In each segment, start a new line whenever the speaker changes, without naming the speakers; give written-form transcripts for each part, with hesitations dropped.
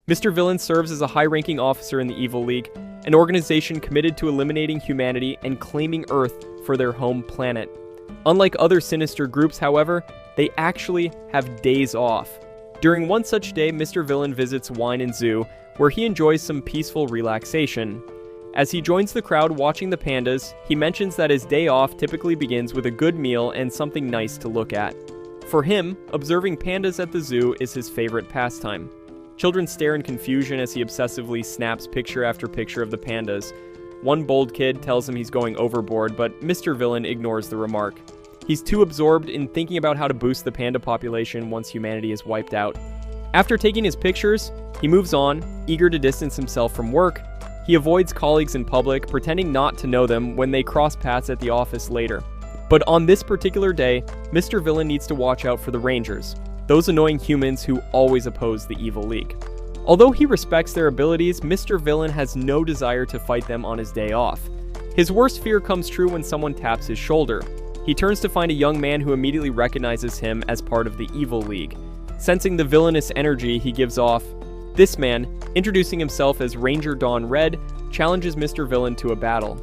Mr. Villain serves as a high-ranking officer in the Evil League, an organization committed to eliminating humanity and claiming Earth for their home planet. Unlike other sinister groups, however, they actually have days off. During one such day, Mr. Villain visits Wine and Zoo, where he enjoys some peaceful relaxation. As he joins the crowd watching the pandas, he mentions that his day off typically begins with a good meal and something nice to look at. For him, observing pandas at the zoo is his favorite pastime. Children stare in confusion as he obsessively snaps picture after picture of the pandas. One bold kid tells him he's going overboard, but Mr. Villain ignores the remark. He's too absorbed in thinking about how to boost the panda population once humanity is wiped out. After taking his pictures, he moves on, eager to distance himself from work. He avoids colleagues in public, pretending not to know them when they cross paths at the office later. But on this particular day, Mr. Villain needs to watch out for the Rangers, those annoying humans who always oppose the Evil League. Although he respects their abilities, Mr. Villain has no desire to fight them on his day off. His worst fear comes true when someone taps his shoulder. He turns to find a young man who immediately recognizes him as part of the Evil League. Sensing the villainous energy he gives off, this man, introducing himself as Ranger Dawn Red, challenges Mr. Villain to a battle.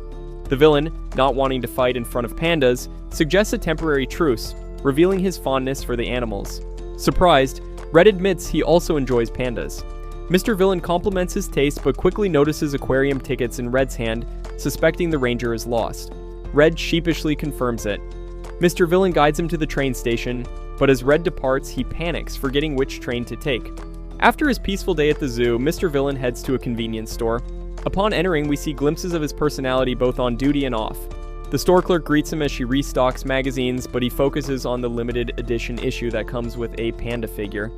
The villain, not wanting to fight in front of pandas, suggests a temporary truce, revealing his fondness for the animals. Surprised, Red admits he also enjoys pandas. Mr. Villain compliments his taste but quickly notices aquarium tickets in Red's hand, suspecting the ranger is lost. Red sheepishly confirms it. Mr. Villain guides him to the train station, but as Red departs, he panics, forgetting which train to take. After his peaceful day at the zoo, Mr. Villain heads to a convenience store. Upon entering, we see glimpses of his personality both on duty and off. The store clerk greets him as she restocks magazines, but he focuses on the limited edition issue that comes with a panda figure.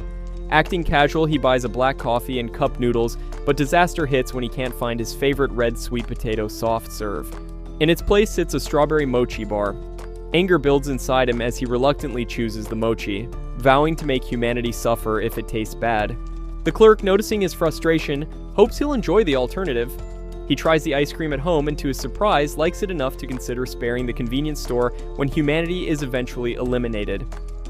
Acting casual, he buys a black coffee and cup noodles, but disaster hits when he can't find his favorite red sweet potato soft serve. In its place sits a strawberry mochi bar. Anger builds inside him as he reluctantly chooses the mochi, vowing to make humanity suffer if it tastes bad. The clerk, noticing his frustration, hopes he'll enjoy the alternative. He tries the ice cream at home and to his surprise likes it enough to consider sparing the convenience store when humanity is eventually eliminated.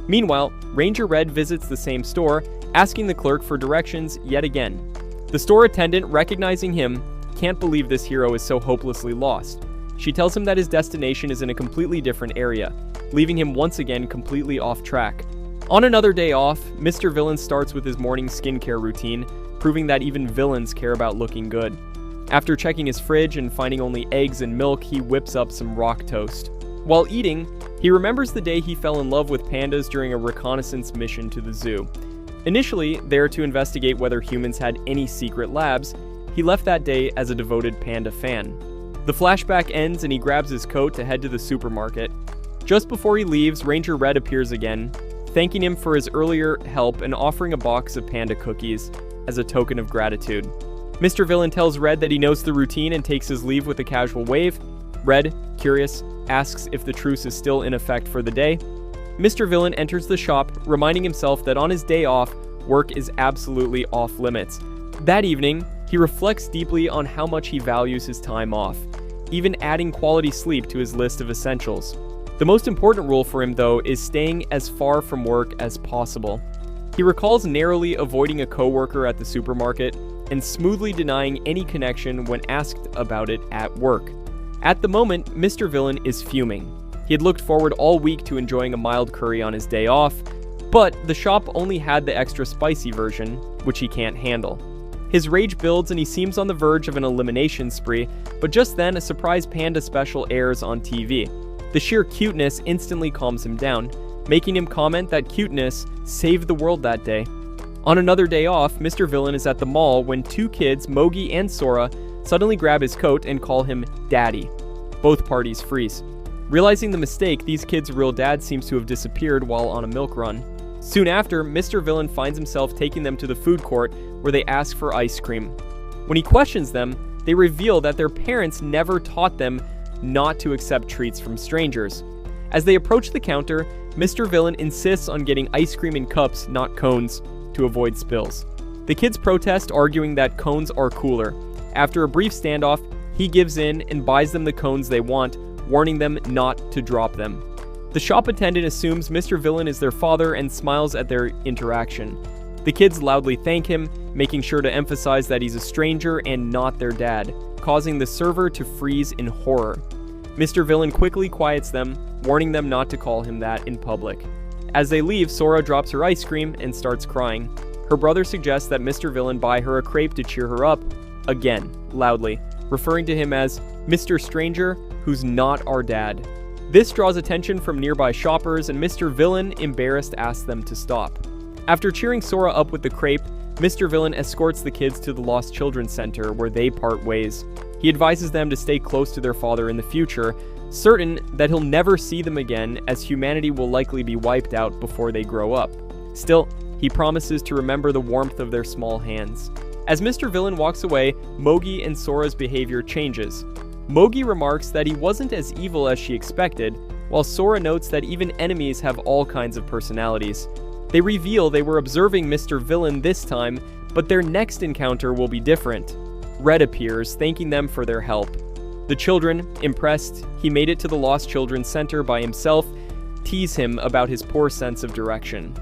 Meanwhile, Ranger Red visits the same store, asking the clerk for directions yet again. The store attendant, recognizing him, can't believe this hero is so hopelessly lost. She tells him that his destination is in a completely different area, leaving him once again completely off track. On another day off, Mr. Villain starts with his morning skincare routine, proving that even villains care about looking good. After checking his fridge and finding only eggs and milk, he whips up some rock toast. While eating, he remembers the day he fell in love with pandas during a reconnaissance mission to the zoo. Initially, there to investigate whether humans had any secret labs, he left that day as a devoted panda fan. The flashback ends and he grabs his coat to head to the supermarket. Just before he leaves, Ranger Red appears again, thanking him for his earlier help and offering a box of panda cookies as a token of gratitude. Mr. Villain tells Red that he knows the routine and takes his leave with a casual wave. Red, curious, asks if the truce is still in effect for the day. Mr. Villain enters the shop, reminding himself that on his day off, work is absolutely off limits. That evening, he reflects deeply on how much he values his time off, even adding quality sleep to his list of essentials. The most important rule for him, though, is staying as far from work as possible. He recalls narrowly avoiding a coworker at the supermarket and smoothly denying any connection when asked about it at work. At the moment, Mr. Villain is fuming. He had looked forward all week to enjoying a mild curry on his day off, but the shop only had the extra spicy version, which he can't handle. His rage builds and he seems on the verge of an elimination spree, but just then a surprise panda special airs on TV. The sheer cuteness instantly calms him down, making him comment that cuteness saved the world that day. On another day off, Mr. Villain is at the mall when two kids, Mogi and Sora, suddenly grab his coat and call him Daddy. Both parties freeze. Realizing the mistake, these kids' real dad seems to have disappeared while on a milk run. Soon after, Mr. Villain finds himself taking them to the food court where they ask for ice cream. When he questions them, they reveal that their parents never taught them not to accept treats from strangers. As they approach the counter, Mr. Villain insists on getting ice cream in cups, not cones, to avoid spills. The kids protest, arguing that cones are cooler. After a brief standoff, he gives in and buys them the cones they want, warning them not to drop them. The shop attendant assumes Mr. Villain is their father and smiles at their interaction. The kids loudly thank him, making sure to emphasize that he's a stranger and not their dad, causing the server to freeze in horror. Mr. Villain quickly quiets them, warning them not to call him that in public. As they leave, Sora drops her ice cream and starts crying. Her brother suggests that Mr. Villain buy her a crepe to cheer her up, again, loudly, referring to him as Mr. Stranger, who's not our dad. This draws attention from nearby shoppers, and Mr. Villain, embarrassed, asks them to stop. After cheering Sora up with the crepe, Mr. Villain escorts the kids to the Lost Children's Center, where they part ways. He advises them to stay close to their father in the future, certain that he'll never see them again, as humanity will likely be wiped out before they grow up. Still, he promises to remember the warmth of their small hands. As Mr. Villain walks away, Mogi and Sora's behavior changes. Mogi remarks that he wasn't as evil as she expected, while Sora notes that even enemies have all kinds of personalities. They reveal they were observing Mr. Villain this time, but their next encounter will be different. Red appears, thanking them for their help. The children, impressed he made it to the Lost Children's Center by himself, tease him about his poor sense of direction.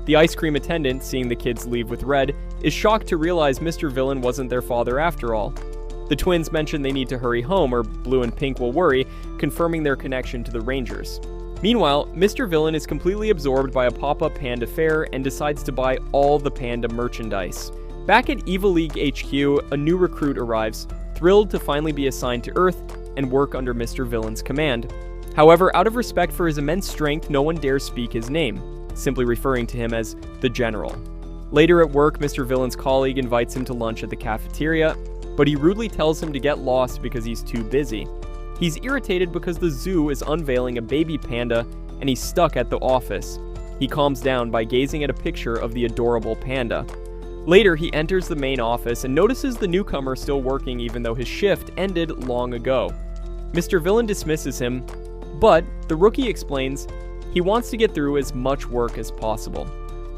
The ice cream attendant, seeing the kids leave with Red, is shocked to realize Mr. Villain wasn't their father after all. The twins mention they need to hurry home or Blue and Pink will worry, confirming their connection to the Rangers. Meanwhile, Mr. Villain is completely absorbed by a pop-up panda fair and decides to buy all the panda merchandise. Back at Evil League HQ, a new recruit arrives, thrilled to finally be assigned to Earth and work under Mr. Villain's command. However, out of respect for his immense strength, no one dares speak his name, simply referring to him as the General. Later at work, Mr. Villain's colleague invites him to lunch at the cafeteria, but he rudely tells him to get lost because he's too busy. He's irritated because the zoo is unveiling a baby panda and he's stuck at the office. He calms down by gazing at a picture of the adorable panda. Later, he enters the main office and notices the newcomer still working even though his shift ended long ago. Mr. Villain dismisses him, but the rookie explains he wants to get through as much work as possible.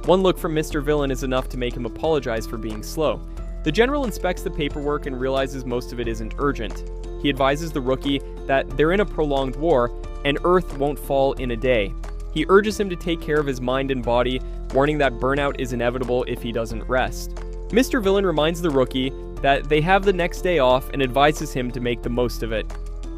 One look from Mr. Villain is enough to make him apologize for being slow. The general inspects the paperwork and realizes most of it isn't urgent. He advises the rookie that they're in a prolonged war and Earth won't fall in a day. He urges him to take care of his mind and body, warning that burnout is inevitable if he doesn't rest. Mr. Villain reminds the rookie that they have the next day off and advises him to make the most of it.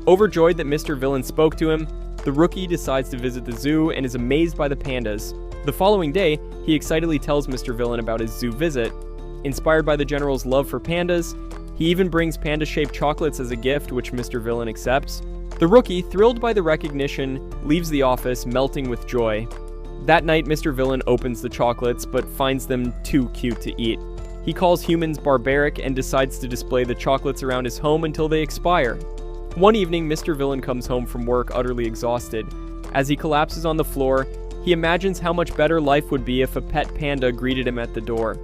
Overjoyed that Mr. Villain spoke to him, the rookie decides to visit the zoo and is amazed by the pandas. The following day, he excitedly tells Mr. Villain about his zoo visit. Inspired by the general's love for pandas, he even brings panda-shaped chocolates as a gift, which Mr. Villain accepts. The rookie, thrilled by the recognition, leaves the office, melting with joy. That night, Mr. Villain opens the chocolates, but finds them too cute to eat. He calls humans barbaric and decides to display the chocolates around his home until they expire. One evening, Mr. Villain comes home from work utterly exhausted. As he collapses on the floor, he imagines how much better life would be if a pet panda greeted him at the door.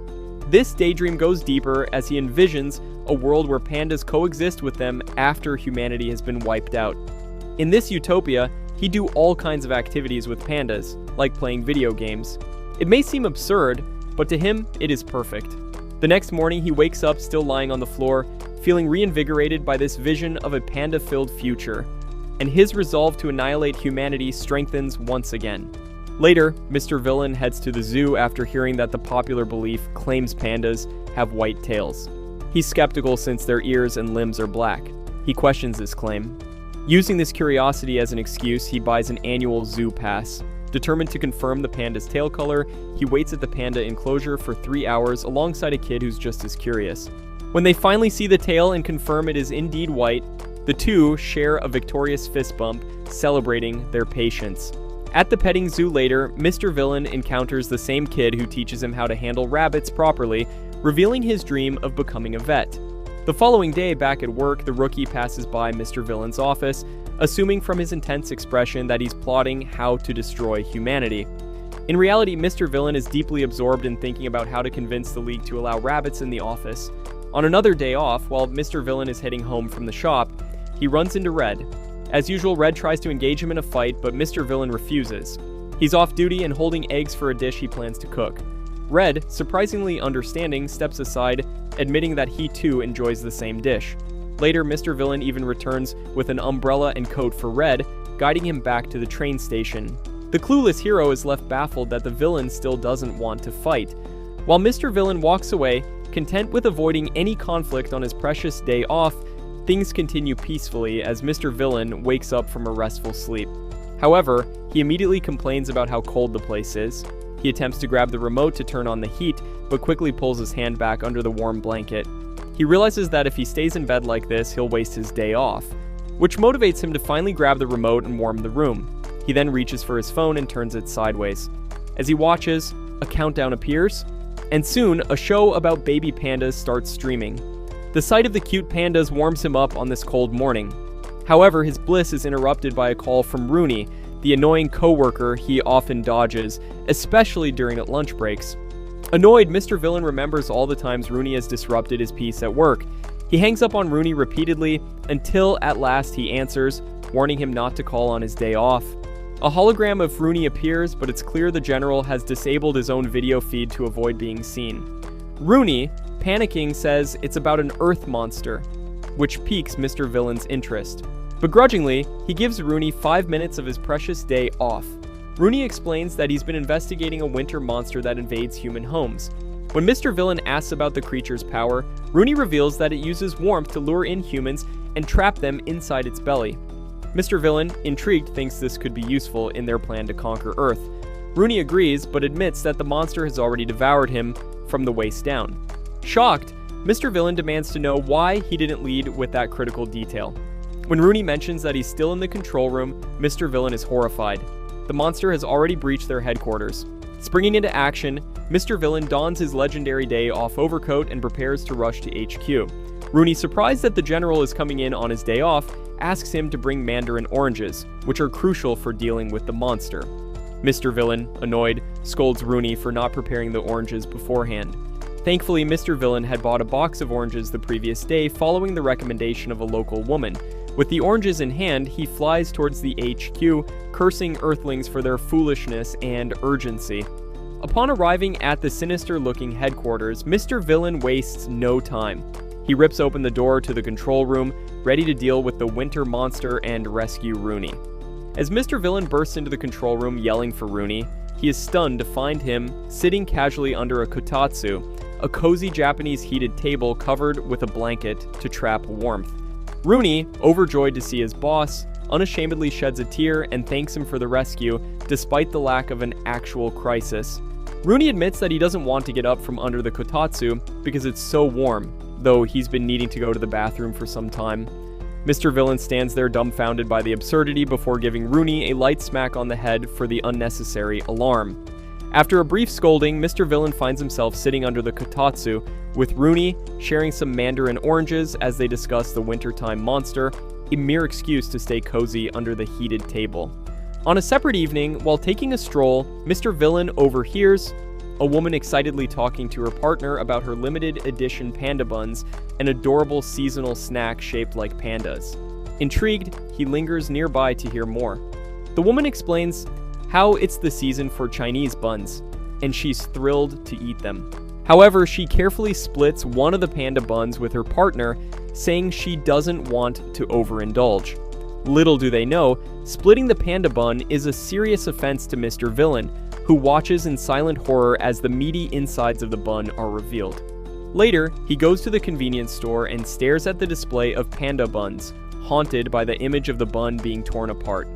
This daydream goes deeper as he envisions a world where pandas coexist with them after humanity has been wiped out. In this utopia, he'd do all kinds of activities with pandas, like playing video games. It may seem absurd, but to him, it is perfect. The next morning, he wakes up still lying on the floor, feeling reinvigorated by this vision of a panda-filled future, and his resolve to annihilate humanity strengthens once again. Later, Mr. Villain heads to the zoo after hearing that the popular belief claims pandas have white tails. He's skeptical since their ears and limbs are black. He questions this claim. Using this curiosity as an excuse, he buys an annual zoo pass. Determined to confirm the panda's tail color, he waits at the panda enclosure for 3 hours alongside a kid who's just as curious. When they finally see the tail and confirm it is indeed white, the two share a victorious fist bump, celebrating their patience. At the petting zoo later, Mr. Villain encounters the same kid who teaches him how to handle rabbits properly, revealing his dream of becoming a vet. The following day, back at work, the rookie passes by Mr. Villain's office, assuming from his intense expression that he's plotting how to destroy humanity. In reality, Mr. Villain is deeply absorbed in thinking about how to convince the League to allow rabbits in the office. On another day off, while Mr. Villain is heading home from the shop, he runs into Red. As usual, Red tries to engage him in a fight, but Mr. Villain refuses. He's off duty and holding eggs for a dish he plans to cook. Red, surprisingly understanding, steps aside, admitting that he too enjoys the same dish. Later, Mr. Villain even returns with an umbrella and coat for Red, guiding him back to the train station. The clueless hero is left baffled that the villain still doesn't want to fight. While Mr. Villain walks away, Content with avoiding any conflict on his precious day off, things continue peacefully as Mr. Villain wakes up from a restful sleep. However, he immediately complains about how cold the place is. He attempts to grab the remote to turn on the heat, but quickly pulls his hand back under the warm blanket. He realizes that if he stays in bed like this, he'll waste his day off, which motivates him to finally grab the remote and warm the room. He then reaches for his phone and turns it sideways. As he watches, a countdown appears, and soon a show about baby pandas starts streaming. The sight of the cute pandas warms him up on this cold morning. However, his bliss is interrupted by a call from Rooney, the annoying coworker he often dodges, especially during lunch breaks. Annoyed, Mr. Villain remembers all the times Rooney has disrupted his peace at work. He hangs up on Rooney repeatedly until at last he answers, warning him not to call on his day off. A hologram of Rooney appears, but it's clear the general has disabled his own video feed to avoid being seen. Rooney, panicking, says it's about an earth monster, which piques Mr. Villain's interest. Begrudgingly, he gives Rooney 5 minutes of his precious day off. Rooney explains that he's been investigating a winter monster that invades human homes. When Mr. Villain asks about the creature's power, Rooney reveals that it uses warmth to lure in humans and trap them inside its belly. Mr. Villain, intrigued, thinks this could be useful in their plan to conquer Earth. Rooney agrees, but admits that the monster has already devoured him from the waist down. Shocked, Mr. Villain demands to know why he didn't lead with that critical detail. When Rooney mentions that he's still in the control room, Mr. Villain is horrified. The monster has already breached their headquarters. Springing into action, Mr. Villain dons his legendary day off overcoat and prepares to rush to HQ. Rooney, surprised that the general is coming in on his day off, asks him to bring mandarin oranges, which are crucial for dealing with the monster. Mr. Villain, annoyed, scolds Rooney for not preparing the oranges beforehand. Thankfully, Mr. Villain had bought a box of oranges the previous day following the recommendation of a local woman. With the oranges in hand, he flies towards the HQ, cursing Earthlings for their foolishness and urgency. Upon arriving at the sinister-looking headquarters, Mr. Villain wastes no time. He rips open the door to the control room, ready to deal with the winter monster and rescue Rooney. As Mr. Villain bursts into the control room yelling for Rooney, he is stunned to find him sitting casually under a kotatsu, a cozy Japanese heated table covered with a blanket to trap warmth. Rooney, overjoyed to see his boss, unashamedly sheds a tear and thanks him for the rescue, despite the lack of an actual crisis. Rooney admits that he doesn't want to get up from under the kotatsu because it's so warm, though he's been needing to go to the bathroom for some time. Mr. Villain stands there dumbfounded by the absurdity before giving Rooney a light smack on the head for the unnecessary alarm. After a brief scolding, Mr. Villain finds himself sitting under the kotatsu, with Rooney sharing some mandarin oranges as they discuss the wintertime monster, a mere excuse to stay cozy under the heated table. On a separate evening, while taking a stroll, Mr. Villain overhears a woman excitedly talking to her partner about her limited edition panda buns, an adorable seasonal snack shaped like pandas. Intrigued, he lingers nearby to hear more. The woman explains how it's the season for Chinese buns, and she's thrilled to eat them. However, she carefully splits one of the panda buns with her partner, saying she doesn't want to overindulge. Little do they know, splitting the panda bun is a serious offense to Mr. Villain, who watches in silent horror as the meaty insides of the bun are revealed. Later, he goes to the convenience store and stares at the display of panda buns, haunted by the image of the bun being torn apart.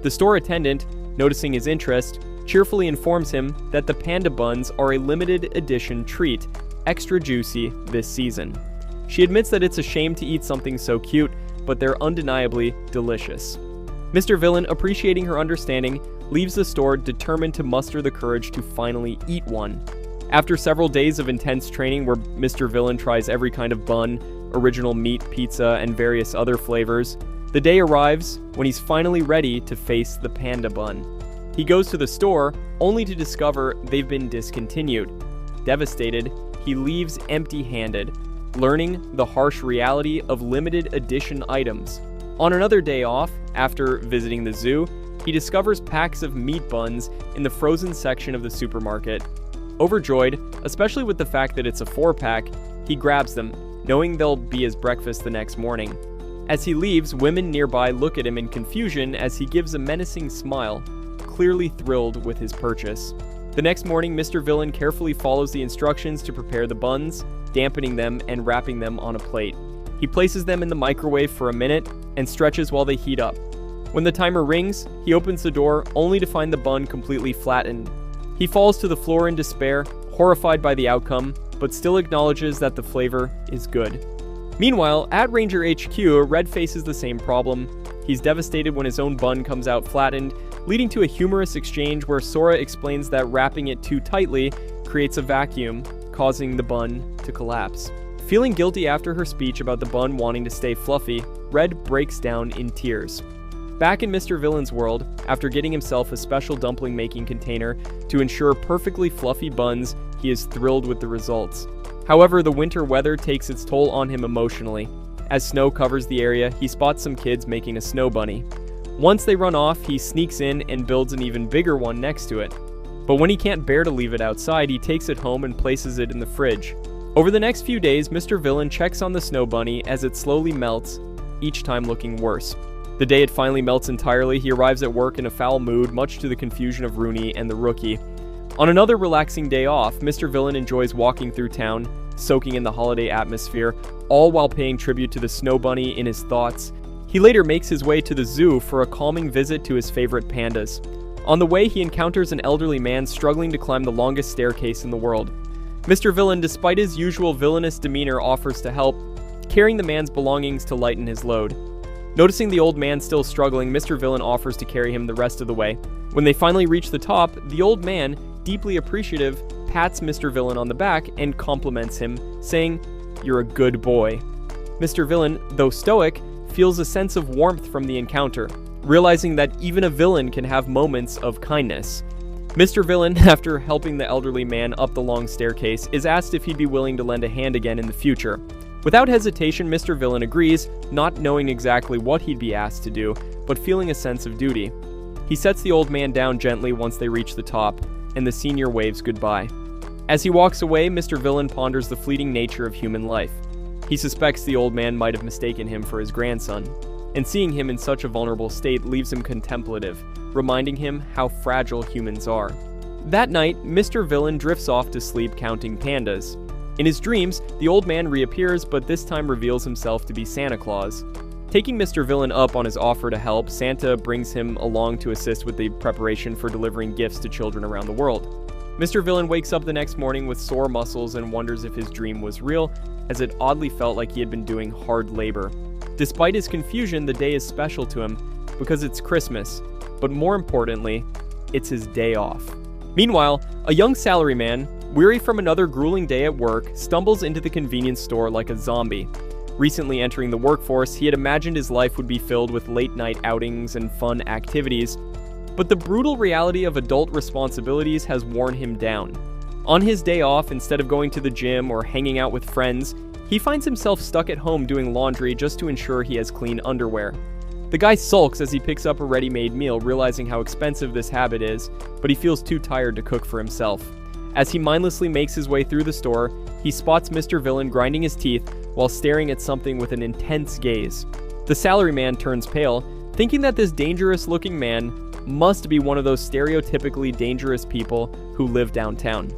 The store attendant, noticing his interest, cheerfully informs him that the panda buns are a limited edition treat, extra juicy this season. She admits that it's a shame to eat something so cute, but they're undeniably delicious. Mr. Villain, appreciating her understanding, leaves the store determined to muster the courage to finally eat one. After several days of intense training where Mr. Villain tries every kind of bun, original meat, pizza, and various other flavors, the day arrives when he's finally ready to face the panda bun. He goes to the store, only to discover they've been discontinued. Devastated, he leaves empty-handed, learning the harsh reality of limited edition items. On another day off, after visiting the zoo, he discovers packs of meat buns in the frozen section of the supermarket. Overjoyed, especially with the fact that it's a 4-pack, he grabs them, knowing they'll be his breakfast the next morning. As he leaves, women nearby look at him in confusion as he gives a menacing smile, clearly thrilled with his purchase. The next morning, Mr. Villain carefully follows the instructions to prepare the buns, dampening them and wrapping them on a plate. He places them in the microwave for a minute and stretches while they heat up. When the timer rings, he opens the door only to find the bun completely flattened. He falls to the floor in despair, horrified by the outcome, but still acknowledges that the flavor is good. Meanwhile, at Ranger HQ, Red faces the same problem. He's devastated when his own bun comes out flattened, leading to a humorous exchange where Sora explains that wrapping it too tightly creates a vacuum, causing the bun to collapse. Feeling guilty after her speech about the bun wanting to stay fluffy, Red breaks down in tears. Back in Mr. Villain's world, after getting himself a special dumpling making container to ensure perfectly fluffy buns, he is thrilled with the results. However, the winter weather takes its toll on him emotionally. As snow covers the area, he spots some kids making a snow bunny. Once they run off, he sneaks in and builds an even bigger one next to it. But when he can't bear to leave it outside, he takes it home and places it in the fridge. Over the next few days, Mr. Villain checks on the snow bunny as it slowly melts, each time looking worse. The day it finally melts entirely, he arrives at work in a foul mood, much to the confusion of Rooney and the rookie. On another relaxing day off, Mr. Villain enjoys walking through town, soaking in the holiday atmosphere, all while paying tribute to the snow bunny in his thoughts. He later makes his way to the zoo for a calming visit to his favorite pandas. On the way, he encounters an elderly man struggling to climb the longest staircase in the world. Mr. Villain, despite his usual villainous demeanor, offers to help, carrying the man's belongings to lighten his load. Noticing the old man still struggling, Mr. Villain offers to carry him the rest of the way. When they finally reach the top, the old man, deeply appreciative, pats Mr. Villain on the back and compliments him, saying, "You're a good boy." Mr. Villain, though stoic, feels a sense of warmth from the encounter, realizing that even a villain can have moments of kindness. Mr. Villain, after helping the elderly man up the long staircase, is asked if he'd be willing to lend a hand again in the future. Without hesitation, Mr. Villain agrees, not knowing exactly what he'd be asked to do, but feeling a sense of duty. He sets the old man down gently once they reach the top, and the senior waves goodbye. As he walks away, Mr. Villain ponders the fleeting nature of human life. He suspects the old man might have mistaken him for his grandson, and seeing him in such a vulnerable state leaves him contemplative, reminding him how fragile humans are. That night, Mr. Villain drifts off to sleep counting pandas. In his dreams, the old man reappears, but this time reveals himself to be Santa Claus. Taking Mr. Villain up on his offer to help, Santa brings him along to assist with the preparation for delivering gifts to children around the world. Mr. Villain wakes up the next morning with sore muscles and wonders if his dream was real, as it oddly felt like he had been doing hard labor. Despite his confusion, the day is special to him because it's Christmas, but more importantly, it's his day off. Meanwhile, a young salaryman, weary from another grueling day at work, stumbles into the convenience store like a zombie. Recently entering the workforce, he had imagined his life would be filled with late-night outings and fun activities, but the brutal reality of adult responsibilities has worn him down. On his day off, instead of going to the gym or hanging out with friends, he finds himself stuck at home doing laundry just to ensure he has clean underwear. The guy sulks as he picks up a ready-made meal, realizing how expensive this habit is, but he feels too tired to cook for himself. As he mindlessly makes his way through the store, he spots Mr. Villain grinding his teeth while staring at something with an intense gaze. The salaryman turns pale, thinking that this dangerous-looking man must be one of those stereotypically dangerous people who live downtown.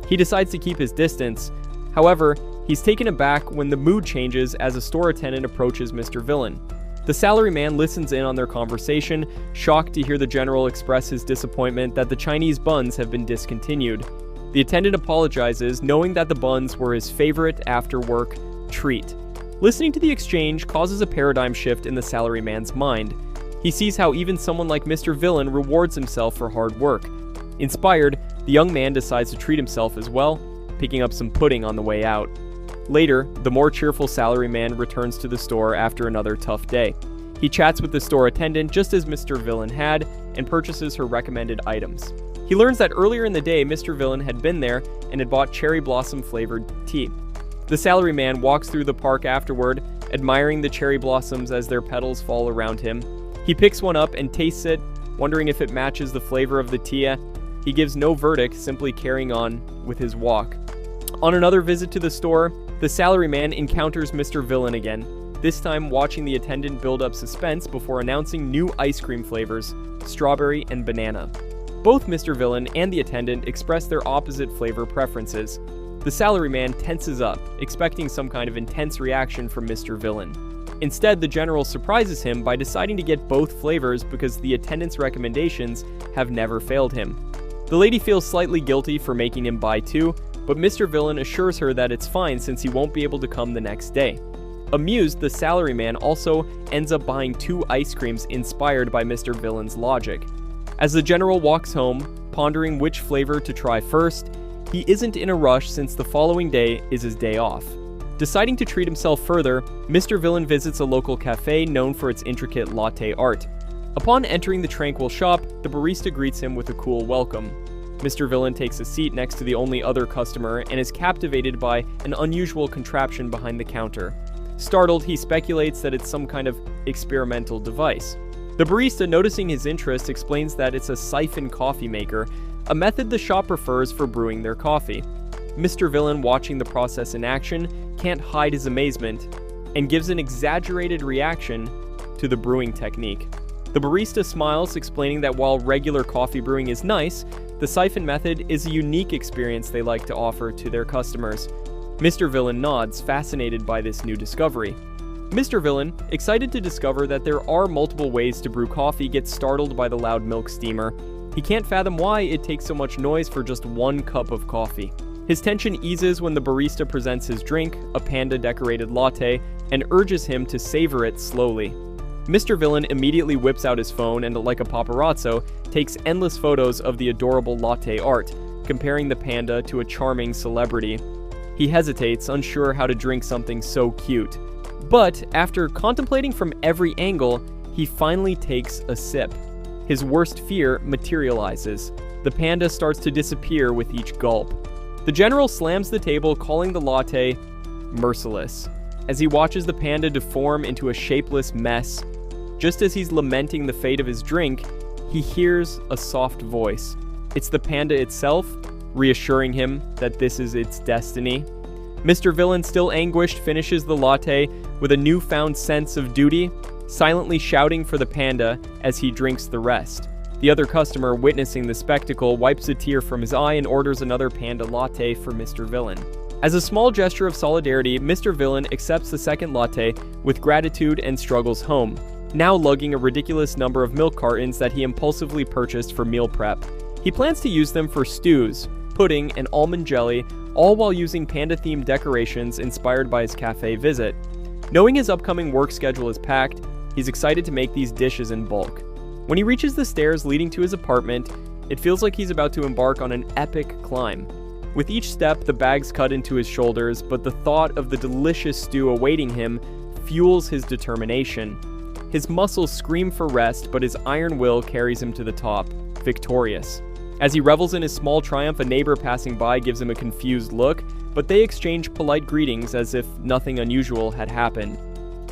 He decides to keep his distance. However, he's taken aback when the mood changes as a store attendant approaches Mr. Villain. The salaryman listens in on their conversation, shocked to hear the general express his disappointment that the Chinese buns have been discontinued. The attendant apologizes, knowing that the buns were his favorite after-work treat. Listening to the exchange causes a paradigm shift in the salaryman's mind. He sees how even someone like Mr. Villain rewards himself for hard work. Inspired, the young man decides to treat himself as well, picking up some pudding on the way out. Later, the more cheerful salaryman returns to the store after another tough day. He chats with the store attendant just as Mr. Villain had, and purchases her recommended items. He learns that earlier in the day, Mr. Villain had been there and had bought cherry blossom flavored tea. The salaryman walks through the park afterward, admiring the cherry blossoms as their petals fall around him. He picks one up and tastes it, wondering if it matches the flavor of the tea. He gives no verdict, simply carrying on with his walk. On another visit to the store, the salaryman encounters Mr. Villain again, this time watching the attendant build up suspense before announcing new ice cream flavors, strawberry and banana. Both Mr. Villain and the attendant express their opposite flavor preferences. The salaryman tenses up, expecting some kind of intense reaction from Mr. Villain. Instead, the general surprises him by deciding to get both flavors because the attendant's recommendations have never failed him. The lady feels slightly guilty for making him buy two, but Mr. Villain assures her that it's fine since he won't be able to come the next day. Amused, the salaryman also ends up buying 2 ice creams inspired by Mr. Villain's logic. As the general walks home, pondering which flavor to try first, he isn't in a rush since the following day is his day off. Deciding to treat himself further, Mr. Villain visits a local cafe known for its intricate latte art. Upon entering the tranquil shop, the barista greets him with a cool welcome. Mr. Villain takes a seat next to the only other customer and is captivated by an unusual contraption behind the counter. Startled, he speculates that it's some kind of experimental device. The barista, noticing his interest, explains that it's a siphon coffee maker, a method the shop prefers for brewing their coffee. Mr. Villain, watching the process in action, can't hide his amazement and gives an exaggerated reaction to the brewing technique. The barista smiles, explaining that while regular coffee brewing is nice, the siphon method is a unique experience they like to offer to their customers. Mr. Villain nods, fascinated by this new discovery. Mr. Villain, excited to discover that there are multiple ways to brew coffee, gets startled by the loud milk steamer. He can't fathom why it takes so much noise for just 1 cup of coffee. His tension eases when the barista presents his drink, a panda-decorated latte, and urges him to savor it slowly. Mr. Villain immediately whips out his phone and, like a paparazzo, takes endless photos of the adorable latte art, comparing the panda to a charming celebrity. He hesitates, unsure how to drink something so cute. But, after contemplating from every angle, he finally takes a sip. His worst fear materializes. The panda starts to disappear with each gulp. The general slams the table, calling the latte merciless. As he watches the panda deform into a shapeless mess, just as he's lamenting the fate of his drink, he hears a soft voice. It's the panda itself, reassuring him that this is its destiny. Mr. Villain, still anguished, finishes the latte with a newfound sense of duty, silently shouting for the panda as he drinks the rest. The other customer, witnessing the spectacle, wipes a tear from his eye and orders another panda latte for Mr. Villain. As a small gesture of solidarity, Mr. Villain accepts the second latte with gratitude and struggles home, now lugging a ridiculous number of milk cartons that he impulsively purchased for meal prep. He plans to use them for stews, pudding, and almond jelly, all while using panda-themed decorations inspired by his cafe visit. Knowing his upcoming work schedule is packed, he's excited to make these dishes in bulk. When he reaches the stairs leading to his apartment, it feels like he's about to embark on an epic climb. With each step, the bags cut into his shoulders, but the thought of the delicious stew awaiting him fuels his determination. His muscles scream for rest, but his iron will carries him to the top, victorious. As he revels in his small triumph, a neighbor passing by gives him a confused look, but they exchange polite greetings as if nothing unusual had happened.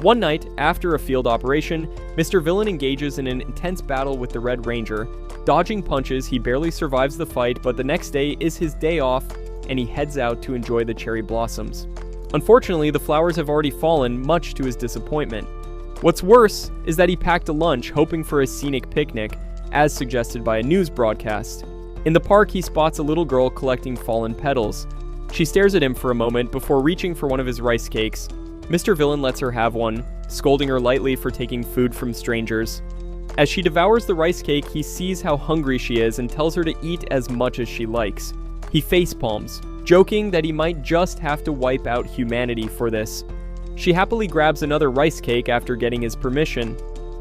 One night, after a field operation, Mr. Villain engages in an intense battle with the Red Ranger. Dodging punches, he barely survives the fight, but the next day is his day off, and he heads out to enjoy the cherry blossoms. Unfortunately, the flowers have already fallen, much to his disappointment. What's worse is that he packed a lunch, hoping for a scenic picnic, as suggested by a news broadcast. In the park, he spots a little girl collecting fallen petals. She stares at him for a moment before reaching for one of his rice cakes. Mr. Villain lets her have one, scolding her lightly for taking food from strangers. As she devours the rice cake, he sees how hungry she is and tells her to eat as much as she likes. He facepalms, joking that he might just have to wipe out humanity for this. She happily grabs another rice cake after getting his permission.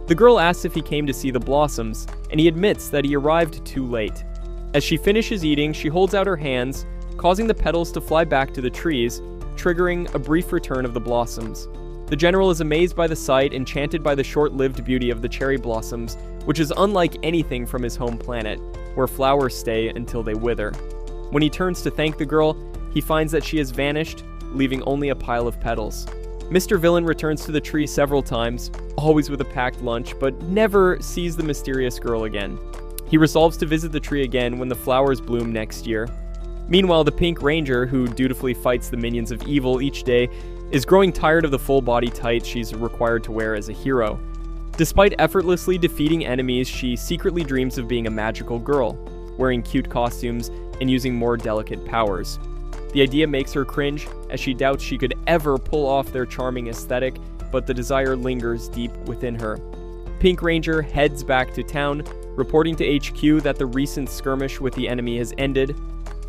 The girl asks if he came to see the blossoms, and he admits that he arrived too late. As she finishes eating, she holds out her hands, causing the petals to fly back to the trees, triggering a brief return of the blossoms. The general is amazed by the sight, enchanted by the short-lived beauty of the cherry blossoms, which is unlike anything from his home planet, where flowers stay until they wither. When he turns to thank the girl, he finds that she has vanished, leaving only a pile of petals. Mr. Villain returns to the tree several times, always with a packed lunch, but never sees the mysterious girl again. He resolves to visit the tree again when the flowers bloom next year. Meanwhile, the Pink Ranger, who dutifully fights the minions of evil each day, is growing tired of the full-body tights she's required to wear as a hero. Despite effortlessly defeating enemies, she secretly dreams of being a magical girl. wearing cute costumes and using more delicate powers. The idea makes her cringe, as she doubts she could ever pull off their charming aesthetic, but the desire lingers deep within her. Pink Ranger heads back to town, reporting to HQ that the recent skirmish with the enemy has ended.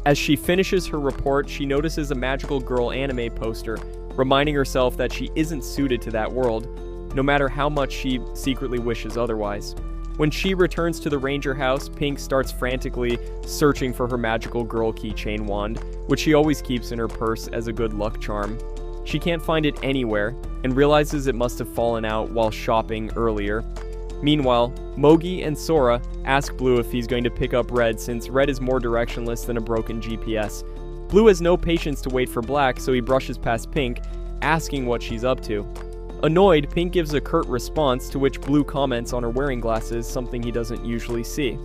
As she finishes her report, she notices a Magical Girl anime poster, reminding herself that she isn't suited to that world, no matter how much she secretly wishes otherwise. When she returns to the Ranger house, Pink starts frantically searching for her Magical Girl keychain wand, which she always keeps in her purse as a good luck charm. She can't find it anywhere, and realizes it must have fallen out while shopping earlier. Meanwhile, Mogi and Sora ask Blue if he's going to pick up Red, since Red is more directionless than a broken GPS. Blue has no patience to wait for Black, so he brushes past Pink, asking what she's up to. Annoyed, Pink gives a curt response, to which Blue comments on her wearing glasses, something he doesn't usually see.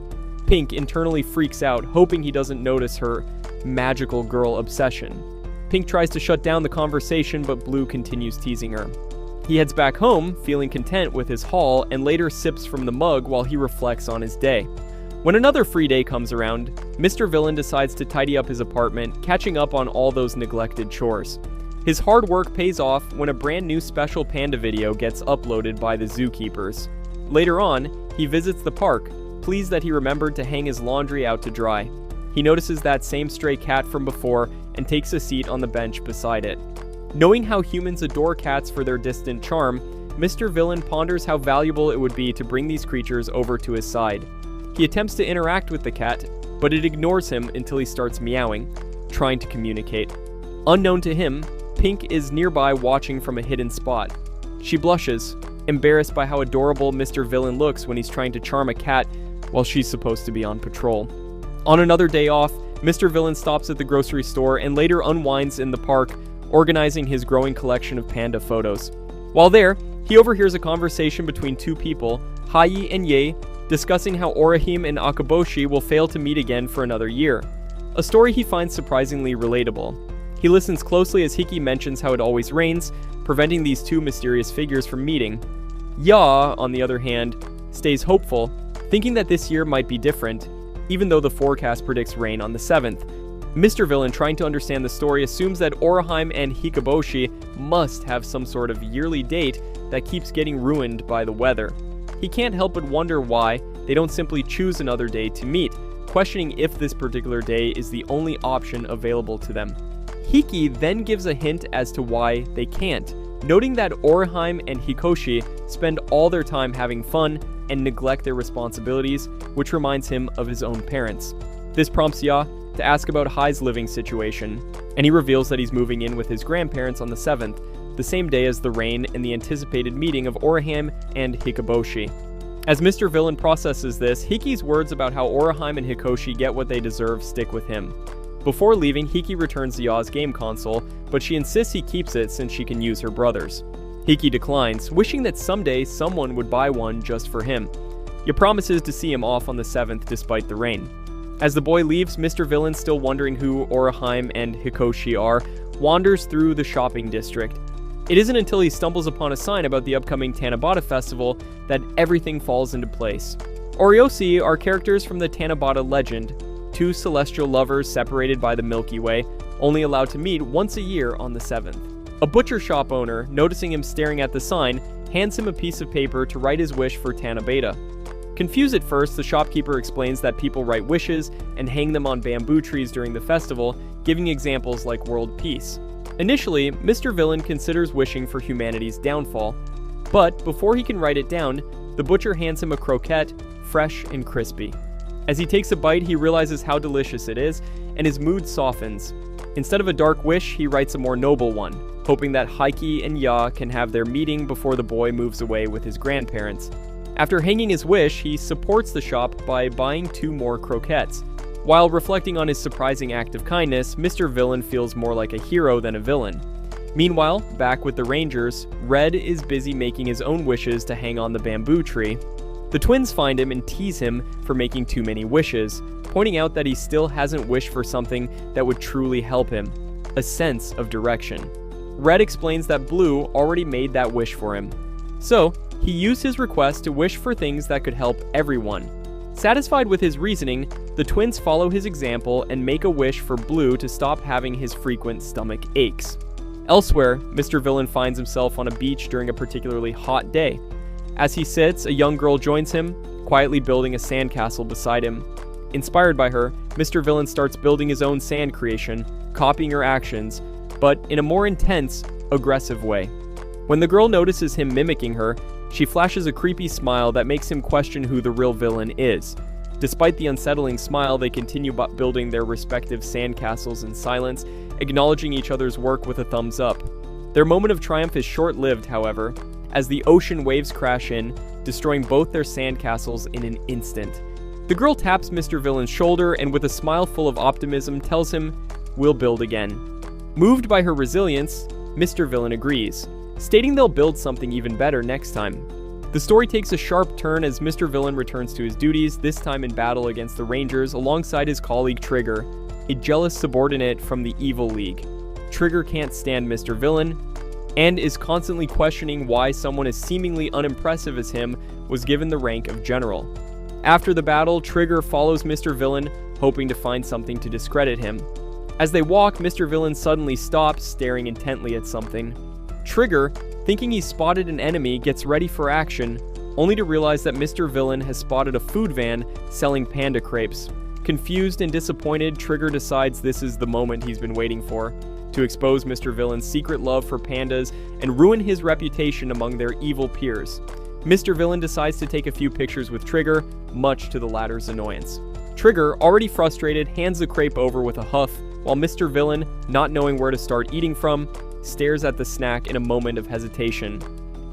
Pink internally freaks out, hoping he doesn't notice her Magical Girl obsession. Pink tries to shut down the conversation, but Blue continues teasing her. He heads back home, feeling content with his haul, and later sips from the mug while he reflects on his day. When another free day comes around, Mr. Villain decides to tidy up his apartment, catching up on all those neglected chores. His hard work pays off when a brand new special panda video gets uploaded by the zookeepers. Later on, he visits the park, pleased that he remembered to hang his laundry out to dry. He notices that same stray cat from before and takes a seat on the bench beside it. Knowing how humans adore cats for their distant charm, Mr. Villain ponders how valuable it would be to bring these creatures over to his side. He attempts to interact with the cat, but it ignores him until he starts meowing, trying to communicate. Unknown to him, Pink is nearby watching from a hidden spot. She blushes, embarrassed by how adorable Mr. Villain looks when he's trying to charm a cat while she's supposed to be on patrol. On another day off, Mr. Villain stops at the grocery store and later unwinds in the park, organizing his growing collection of panda photos. While there, he overhears a conversation between two people, Hayi and Ye, discussing how Orihime and Akaboshi will fail to meet again for another year. A story he finds surprisingly relatable. He listens closely as Hiki mentions how it always rains, preventing these two mysterious figures from meeting. Ya, on the other hand, stays hopeful, thinking that this year might be different, even though the forecast predicts rain on the 7th. Mr. Villain, trying to understand the story, assumes that Orihime and Hikaboshi must have some sort of yearly date that keeps getting ruined by the weather. He can't help but wonder why they don't simply choose another day to meet, questioning if this particular day is the only option available to them. Hiki then gives a hint as to why they can't, noting that Orihime and Hikoshi spend all their time having fun and neglect their responsibilities, which reminds him of his own parents. This prompts Ya to ask about Hai's living situation, and he reveals that he's moving in with his grandparents on the 7th, the same day as the rain and the anticipated meeting of Orihime and Hikaboshi. As Mr. Villain processes this, Hiki's words about how Orihime and Hikoshi get what they deserve stick with him. Before leaving, Hiki returns Ya's game console, but she insists he keeps it since she can use her brother's. Hiki declines, wishing that someday someone would buy one just for him. Ya promises to see him off on the 7th despite the rain. As the boy leaves, Mr. Villain, still wondering who Orihime and Hikoshi are, wanders through the shopping district. It isn't until he stumbles upon a sign about the upcoming Tanabata Festival that everything falls into place. Oriosi are characters from the Tanabata legend, two celestial lovers separated by the Milky Way, only allowed to meet once a year on the 7th. A butcher shop owner, noticing him staring at the sign, hands him a piece of paper to write his wish for Tanabata. Confused at first, the shopkeeper explains that people write wishes and hang them on bamboo trees during the festival, giving examples like world peace. Initially, Mr. Villain considers wishing for humanity's downfall, but before he can write it down, the butcher hands him a croquette, fresh and crispy. As he takes a bite, he realizes how delicious it is, and his mood softens. Instead of a dark wish, he writes a more noble one, hoping that Hiki and Ya can have their meeting before the boy moves away with his grandparents. After hanging his wish, he supports the shop by buying 2 more croquettes. While reflecting on his surprising act of kindness, Mr. Villain feels more like a hero than a villain. Meanwhile, back with the Rangers, Red is busy making his own wishes to hang on the bamboo tree. The twins find him and tease him for making too many wishes, pointing out that he still hasn't wished for something that would truly help him, a sense of direction. Red explains that Blue already made that wish for him. So, he used his request to wish for things that could help everyone. Satisfied with his reasoning, the twins follow his example and make a wish for Blue to stop having his frequent stomach aches. Elsewhere, Mr. Villain finds himself on a beach during a particularly hot day. As he sits, a young girl joins him, quietly building a sandcastle beside him. Inspired by her, Mr. Villain starts building his own sand creation, copying her actions, but in a more intense, aggressive way. When the girl notices him mimicking her, she flashes a creepy smile that makes him question who the real villain is. Despite the unsettling smile, they continue building their respective sandcastles in silence, acknowledging each other's work with a thumbs up. Their moment of triumph is short-lived, however, as the ocean waves crash in, destroying both their sandcastles in an instant. The girl taps Mr. Villain's shoulder and with a smile full of optimism tells him, "We'll build again." Moved by her resilience, Mr. Villain agrees, stating they'll build something even better next time. The story takes a sharp turn as Mr. Villain returns to his duties, this time in battle against the Rangers alongside his colleague Trigger, a jealous subordinate from the Evil League. Trigger can't stand Mr. Villain, and is constantly questioning why someone as seemingly unimpressive as him was given the rank of general. After the battle, Trigger follows Mr. Villain, hoping to find something to discredit him. As they walk, Mr. Villain suddenly stops, staring intently at something. Trigger, thinking he's spotted an enemy, gets ready for action, only to realize that Mr. Villain has spotted a food van selling panda crepes. Confused and disappointed, Trigger decides this is the moment he's been waiting for, to expose Mr. Villain's secret love for pandas and ruin his reputation among their evil peers. Mr. Villain decides to take a few pictures with Trigger, much to the latter's annoyance. Trigger, already frustrated, hands the crepe over with a huff, while Mr. Villain, not knowing where to start eating from, stares at the snack in a moment of hesitation.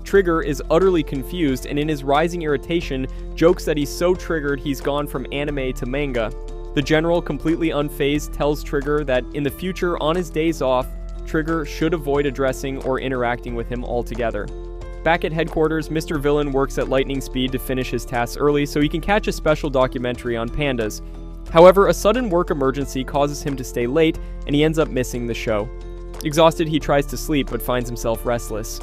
Trigger is utterly confused and in his rising irritation, jokes that he's so triggered he's gone from anime to manga. The general, completely unfazed, tells Trigger that in the future, on his days off, Trigger should avoid addressing or interacting with him altogether. Back at headquarters, Mr. Villain works at lightning speed to finish his tasks early so he can catch a special documentary on pandas. However, a sudden work emergency causes him to stay late, and he ends up missing the show. Exhausted, he tries to sleep but finds himself restless.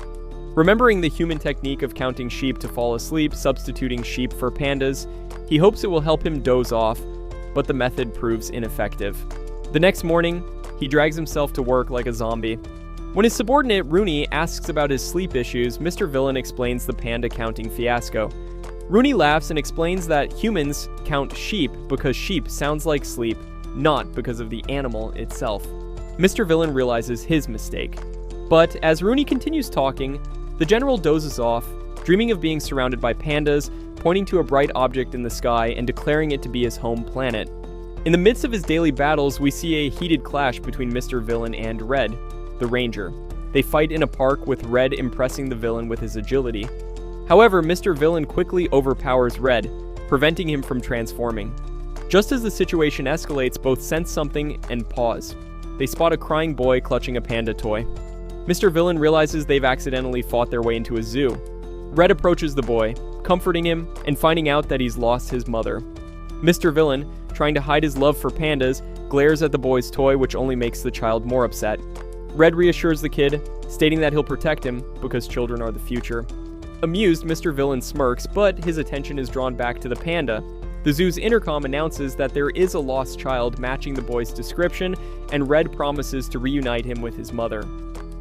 Remembering the human technique of counting sheep to fall asleep, substituting sheep for pandas, he hopes it will help him doze off, but the method proves ineffective. The next morning, he drags himself to work like a zombie. When his subordinate, Rooney, asks about his sleep issues, Mr. Villain explains the panda counting fiasco. Rooney laughs and explains that humans count sheep because sheep sounds like sleep, not because of the animal itself. Mr. Villain realizes his mistake. But as Rooney continues talking, the general dozes off, dreaming of being surrounded by pandas, pointing to a bright object in the sky and declaring it to be his home planet. In the midst of his daily battles, we see a heated clash between Mr. Villain and Red, the Ranger. They fight in a park with Red impressing the villain with his agility. However, Mr. Villain quickly overpowers Red, preventing him from transforming. Just as the situation escalates, both sense something and pause. They spot a crying boy clutching a panda toy. Mr. Villain realizes they've accidentally fought their way into a zoo. Red approaches the boy, comforting him and finding out that he's lost his mother. Mr. Villain, trying to hide his love for pandas, glares at the boy's toy, which only makes the child more upset. Red reassures the kid, stating that he'll protect him because children are the future. Amused, Mr. Villain smirks, but his attention is drawn back to the panda. The zoo's intercom announces that there is a lost child matching the boy's description, and Red promises to reunite him with his mother.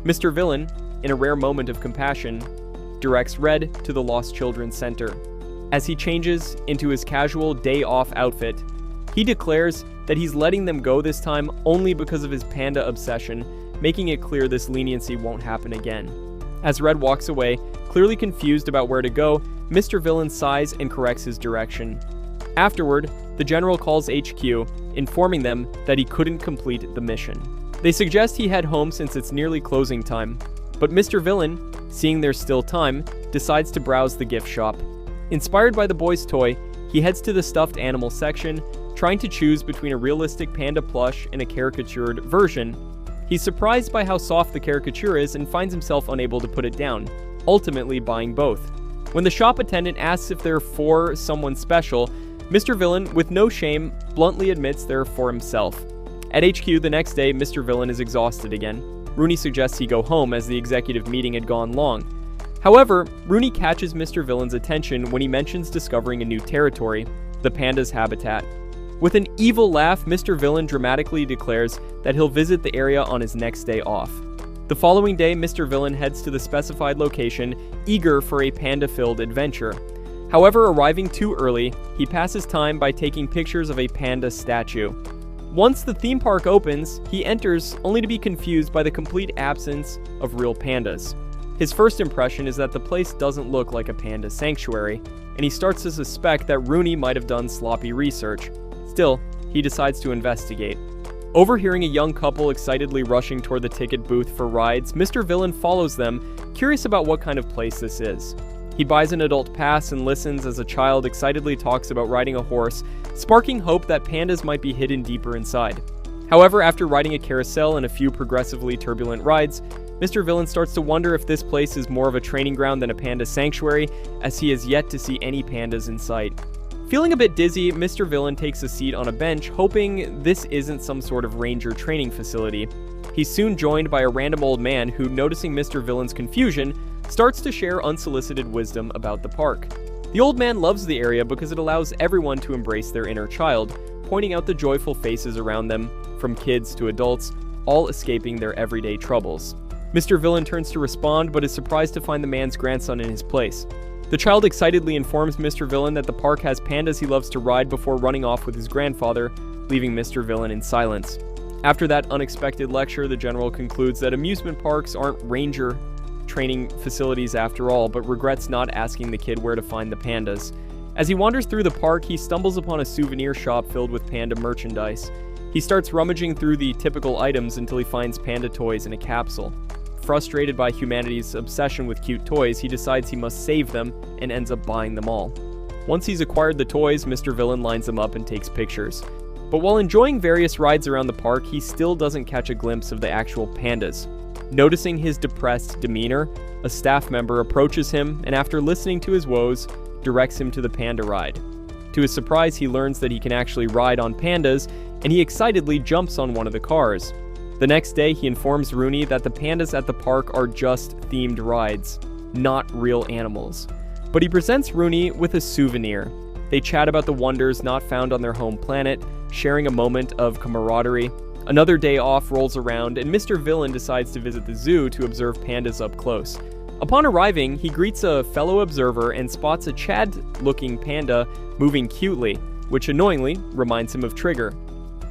Mr. Villain, in a rare moment of compassion, directs Red to the Lost Children's Center. As he changes into his casual day-off outfit, he declares that he's letting them go this time only because of his panda obsession, making it clear this leniency won't happen again. As Red walks away, clearly confused about where to go, Mr. Villain sighs and corrects his direction. Afterward, the general calls HQ, informing them that he couldn't complete the mission. They suggest he head home since it's nearly closing time, but Mr. Villain, seeing there's still time, decides to browse the gift shop. Inspired by the boy's toy, he heads to the stuffed animal section, trying to choose between a realistic panda plush and a caricatured version. He's surprised by how soft the caricature is and finds himself unable to put it down, ultimately buying both. When the shop attendant asks if they're for someone special, Mr. Villain, with no shame, bluntly admits they're for himself. At HQ the next day, Mr. Villain is exhausted again. Rooney suggests he go home as the executive meeting had gone long. However, Rooney catches Mr. Villain's attention when he mentions discovering a new territory. the panda's habitat. With an evil laugh, Mr. Villain dramatically declares that he'll visit the area on his next day off. The following day, Mr. Villain heads to the specified location, eager for a panda-filled adventure. However, arriving too early, he passes time by taking pictures of a panda statue. Once the theme park opens, he enters only to be confused by the complete absence of real pandas. His first impression is that the place doesn't look like a panda sanctuary, and he starts to suspect that Rooney might have done sloppy research. Still, he decides to investigate. Overhearing a young couple excitedly rushing toward the ticket booth for rides, Mr. Villain follows them, curious about what kind of place this is. He buys an adult pass and listens as a child excitedly talks about riding a horse, sparking hope that pandas might be hidden deeper inside. However, after riding a carousel and a few progressively turbulent rides, Mr. Villain starts to wonder if this place is more of a training ground than a panda sanctuary, as he has yet to see any pandas in sight. Feeling a bit dizzy, Mr. Villain takes a seat on a bench, hoping this isn't some sort of ranger training facility. He's soon joined by a random old man who, noticing Mr. Villain's confusion, starts to share unsolicited wisdom about the park. The old man loves the area because it allows everyone to embrace their inner child, pointing out the joyful faces around them, from kids to adults, all escaping their everyday troubles. Mr. Villain turns to respond, but is surprised to find the man's grandson in his place. The child excitedly informs Mr. Villain that the park has pandas he loves to ride before running off with his grandfather, leaving Mr. Villain in silence. After that unexpected lecture, the general concludes that amusement parks aren't ranger training facilities after all, but regrets not asking the kid where to find the pandas. As he wanders through the park, he stumbles upon a souvenir shop filled with panda merchandise. He starts rummaging through the typical items until he finds panda toys in a capsule. Frustrated by humanity's obsession with cute toys, he decides he must save them and ends up buying them all. Once he's acquired the toys, Mr. Villain lines them up and takes pictures. But while enjoying various rides around the park, he still doesn't catch a glimpse of the actual pandas. Noticing his depressed demeanor, a staff member approaches him and, after listening to his woes, directs him to the panda ride. To his surprise, he learns that he can actually ride on pandas, and he excitedly jumps on one of the cars. The next day, he informs Rooney that the pandas at the park are just themed rides, not real animals. But he presents Rooney with a souvenir. They chat about the wonders not found on their home planet, sharing a moment of camaraderie. Another day off rolls around, and Mr. Villain decides to visit the zoo to observe pandas up close. Upon arriving, he greets a fellow observer and spots a Chad-looking panda moving cutely, which annoyingly reminds him of Trigger.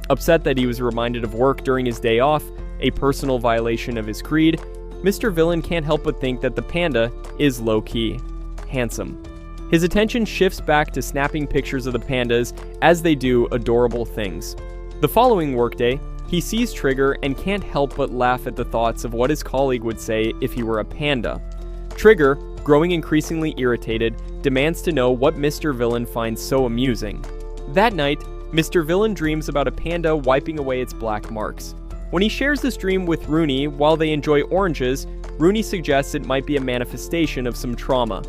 Upset that he was reminded of work during his day off, a personal violation of his creed, Mr. Villain can't help but think that the panda is low-key handsome. His attention shifts back to snapping pictures of the pandas as they do adorable things. The following workday, he sees Trigger and can't help but laugh at the thoughts of what his colleague would say if he were a panda. Trigger, growing increasingly irritated, demands to know what Mr. Villain finds so amusing. That night, Mr. Villain dreams about a panda wiping away its black marks. When he shares this dream with Rooney while they enjoy oranges, Rooney suggests it might be a manifestation of some trauma.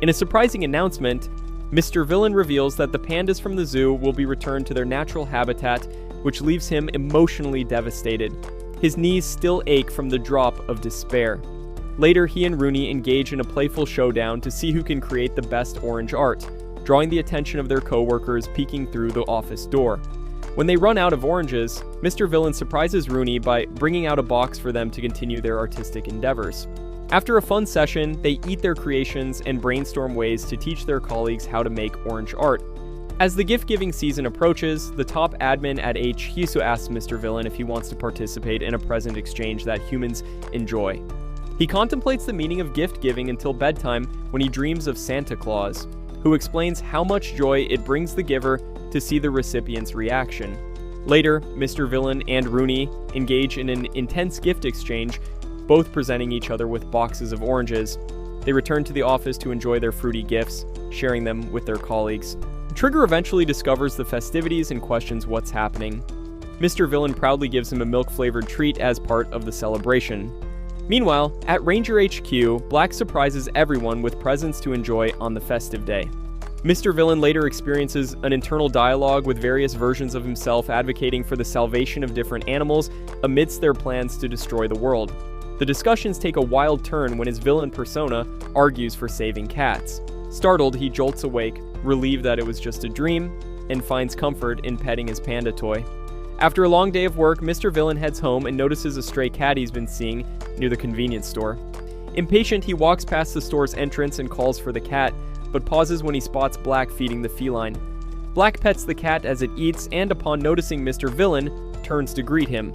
In a surprising announcement, Mr. Villain reveals that the pandas from the zoo will be returned to their natural habitat, which leaves him emotionally devastated. His knees still ache from the drop of despair. Later, he and Rooney engage in a playful showdown to see who can create the best orange art, drawing the attention of their co-workers peeking through the office door. When they run out of oranges, Mr. Villain surprises Rooney by bringing out a box for them to continue their artistic endeavors. After a fun session, they eat their creations and brainstorm ways to teach their colleagues how to make orange art. As the gift-giving season approaches, the top admin at HQ asks Mr. Villain if he wants to participate in a present exchange that humans enjoy. He contemplates the meaning of gift-giving until bedtime when he dreams of Santa Claus, who explains how much joy it brings the giver to see the recipient's reaction. Later, Mr. Villain and Rooney engage in an intense gift exchange, both presenting each other with boxes of oranges. They return to the office to enjoy their fruity gifts, sharing them with their colleagues. Trigger eventually discovers the festivities and questions what's happening. Mr. Villain proudly gives him a milk-flavored treat as part of the celebration. Meanwhile, at Ranger HQ, Black surprises everyone with presents to enjoy on the festive day. Mr. Villain later experiences an internal dialogue with various versions of himself advocating for the salvation of different animals amidst their plans to destroy the world. The discussions take a wild turn when his villain persona argues for saving cats. Startled, he jolts awake, relieved that it was just a dream, and finds comfort in petting his panda toy. After a long day of work, Mr. Villain heads home and notices a stray cat he's been seeing near the convenience store. Impatient, he walks past the store's entrance and calls for the cat, but pauses when he spots Black feeding the feline. Black pets the cat as it eats, and upon noticing Mr. Villain, turns to greet him.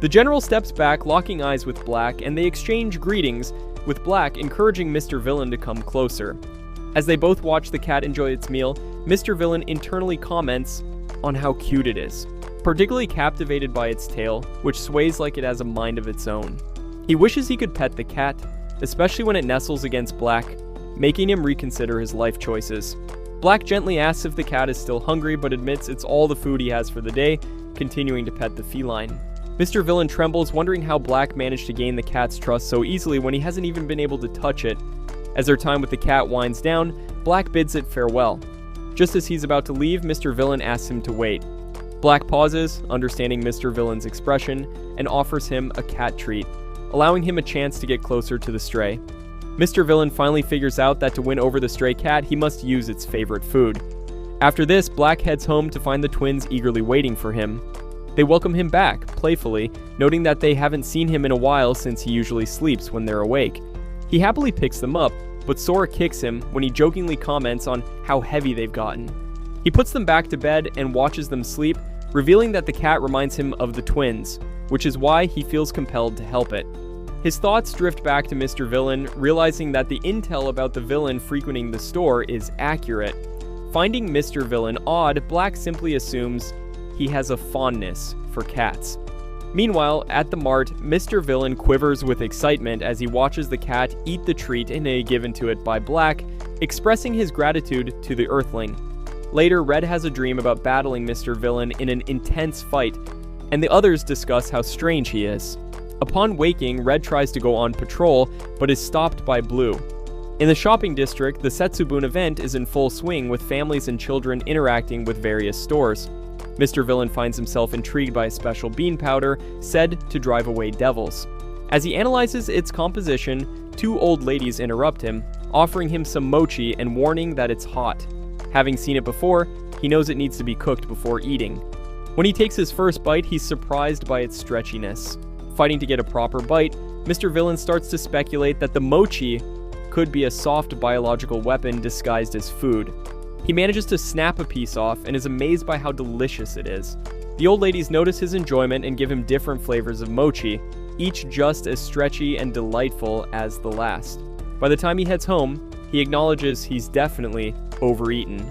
The general steps back, locking eyes with Black, and they exchange greetings, with Black encouraging Mr. Villain to come closer. As they both watch the cat enjoy its meal, Mr. Villain internally comments on how cute it is, particularly captivated by its tail, which sways like it has a mind of its own. He wishes he could pet the cat, especially when it nestles against Black, making him reconsider his life choices. Black gently asks if the cat is still hungry, but admits it's all the food he has for the day, continuing to pet the feline. Mr. Villain trembles, wondering how Black managed to gain the cat's trust so easily when he hasn't even been able to touch it. As their time with the cat winds down, Black bids it farewell. Just as he's about to leave, Mr. Villain asks him to wait. Black pauses, understanding Mr. Villain's expression, and offers him a cat treat, allowing him a chance to get closer to the stray. Mr. Villain finally figures out that to win over the stray cat, he must use its favorite food. After this, Black heads home to find the twins eagerly waiting for him. They welcome him back, playfully, noting that they haven't seen him in a while since he usually sleeps when they're awake. He happily picks them up, but Sora kicks him when he jokingly comments on how heavy they've gotten. He puts them back to bed and watches them sleep, revealing that the cat reminds him of the twins, which is why he feels compelled to help it. His thoughts drift back to Mr. Villain, realizing that the intel about the villain frequenting the store is accurate. Finding Mr. Villain odd, Black simply assumes he has a fondness for cats. Meanwhile, at the mart, Mr. Villain quivers with excitement as he watches the cat eat the treat given to it by Black, expressing his gratitude to the Earthling. Later, Red has a dream about battling Mr. Villain in an intense fight, and the others discuss how strange he is. Upon waking, Red tries to go on patrol, but is stopped by Blue. In the shopping district, the Setsubun event is in full swing, with families and children interacting with various stores. Mr. Villain finds himself intrigued by a special bean powder said to drive away devils. As he analyzes its composition, two old ladies interrupt him, offering him some mochi and warning that it's hot. Having seen it before, he knows it needs to be cooked before eating. When he takes his first bite, he's surprised by its stretchiness. Fighting to get a proper bite, Mr. Villain starts to speculate that the mochi could be a soft biological weapon disguised as food. He manages to snap a piece off and is amazed by how delicious it is. The old ladies notice his enjoyment and give him different flavors of mochi, each just as stretchy and delightful as the last. By the time he heads home, he acknowledges he's definitely overeaten.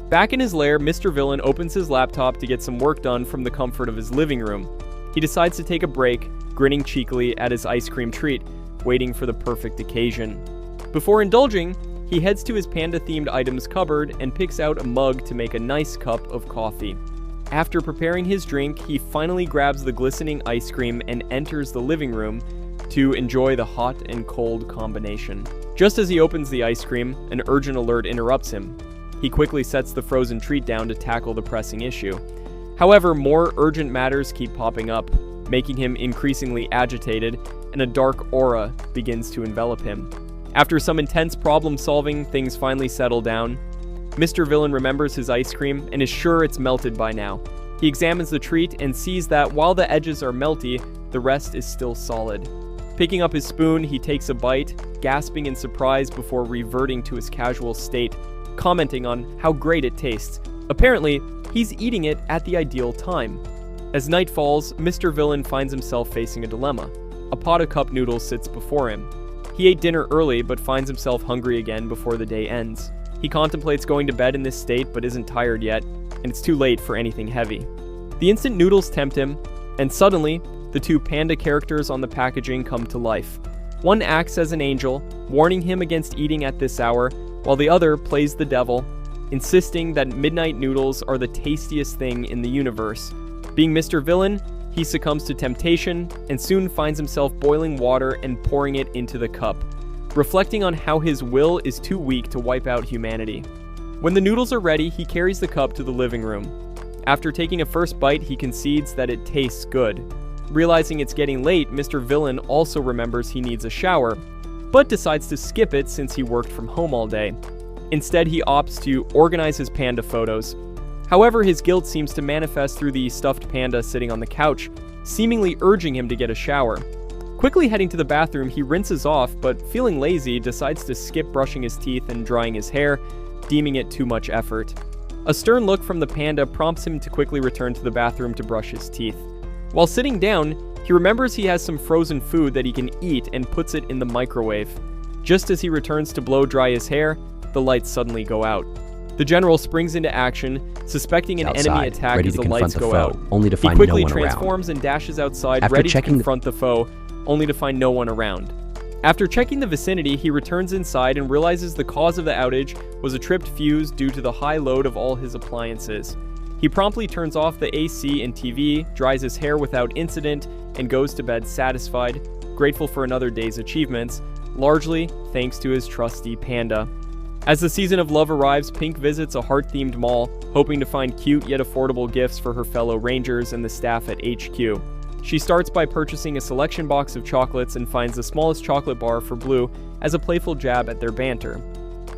Back in his lair, Mr. Villain opens his laptop to get some work done from the comfort of his living room. He decides to take a break, grinning cheekily at his ice cream treat, waiting for the perfect occasion. Before indulging, he heads to his panda-themed items cupboard and picks out a mug to make a nice cup of coffee. After preparing his drink, he finally grabs the glistening ice cream and enters the living room to enjoy the hot and cold combination. Just as he opens the ice cream, an urgent alert interrupts him. He quickly sets the frozen treat down to tackle the pressing issue. However, more urgent matters keep popping up, making him increasingly agitated, and a dark aura begins to envelop him. After some intense problem-solving, things finally settle down. Mr. Villain remembers his ice cream and is sure it's melted by now. He examines the treat and sees that while the edges are melty, the rest is still solid. Picking up his spoon, he takes a bite, gasping in surprise before reverting to his casual state, commenting on how great it tastes. Apparently, he's eating it at the ideal time. As night falls, Mr. Villain finds himself facing a dilemma. A pot of cup noodles sits before him. He ate dinner early, but finds himself hungry again before the day ends. He contemplates going to bed in this state, but isn't tired yet, and it's too late for anything heavy. The instant noodles tempt him, and suddenly, the two panda characters on the packaging come to life. One acts as an angel, warning him against eating at this hour, while the other plays the devil, insisting that midnight noodles are the tastiest thing in the universe. Being Mr. Villain, he succumbs to temptation and soon finds himself boiling water and pouring it into the cup, reflecting on how his will is too weak to wipe out humanity. When the noodles are ready, he carries the cup to the living room. After taking a first bite, he concedes that it tastes good. Realizing it's getting late, Mr. Villain also remembers he needs a shower, but decides to skip it since he worked from home all day. Instead, he opts to organize his panda photos. However, his guilt seems to manifest through the stuffed panda sitting on the couch, seemingly urging him to get a shower. Quickly heading to the bathroom, he rinses off, but feeling lazy, decides to skip brushing his teeth and drying his hair, deeming it too much effort. A stern look from the panda prompts him to quickly return to the bathroom to brush his teeth. While sitting down, he remembers he has some frozen food that he can eat and puts it in the microwave. Just as he returns to blow dry his hair, the lights suddenly go out. The general springs into action, suspecting an enemy attack as the lights go out.
Only to
He
find
quickly
no one
transforms
around.
and dashes outside,
After
ready to
checking
confront the foe, only to find no one around. After checking the vicinity, he returns inside and realizes the cause of the outage was a tripped fuse due to the high load of all his appliances. He promptly turns off the AC and TV, dries his hair without incident, and goes to bed satisfied, grateful for another day's achievements, largely thanks to his trusty panda. As the season of love arrives, Pink visits a heart-themed mall, hoping to find cute yet affordable gifts for her fellow Rangers and the staff at HQ. She starts by purchasing a selection box of chocolates and finds the smallest chocolate bar for Blue as a playful jab at their banter.